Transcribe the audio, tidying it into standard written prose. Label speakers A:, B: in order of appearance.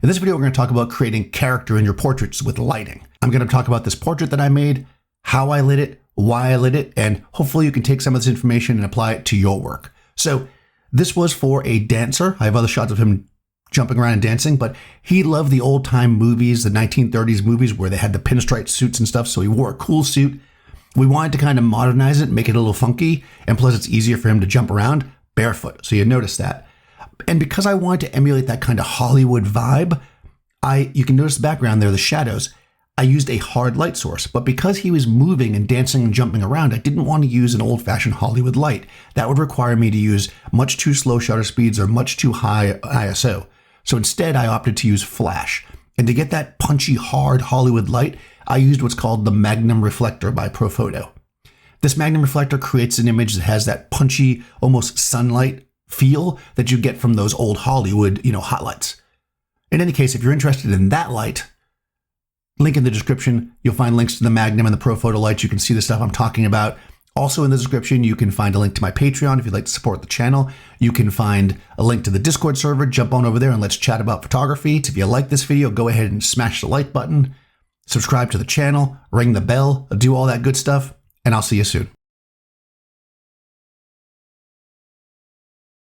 A: In this video, we're going to talk about creating character in your portraits with lighting. I'm going to talk about this portrait that I made, how I lit it, why I lit it, and hopefully you can take some of this information and apply it to your work. So this was for a dancer. I have other shots of him jumping around and dancing, but he loved the old time movies, the 1930s movies where they had the pinstripe suits and stuff. So he wore a cool suit. We wanted to kind of modernize it, make it a little funky, and plus it's easier for him to jump around barefoot. So you notice that. And because I wanted to emulate that kind of Hollywood vibe, you can notice the background there, the shadows. I used a hard light source, but because he was moving and dancing and jumping around, I didn't want to use an old-fashioned Hollywood light. That would require me to use much too slow shutter speeds or much too high ISO. So instead, I opted to use flash. And to get that punchy, hard Hollywood light, I used what's called the Magnum Reflector by Profoto. This Magnum Reflector creates an image that has that punchy, almost sunlight feel that you get from those old Hollywood, hot lights. In any case, if you're interested in that light, link in the description. You'll find links to the Magnum and the Profoto lights. You can see the stuff I'm talking about. Also in the description, you can find a link to my Patreon if you'd like to support the channel. You can find a link to the Discord server. Jump on over there and let's chat about photography. If you like this video, go ahead and smash the like button, subscribe to the channel, ring the bell, do all that good stuff, and I'll see you soon.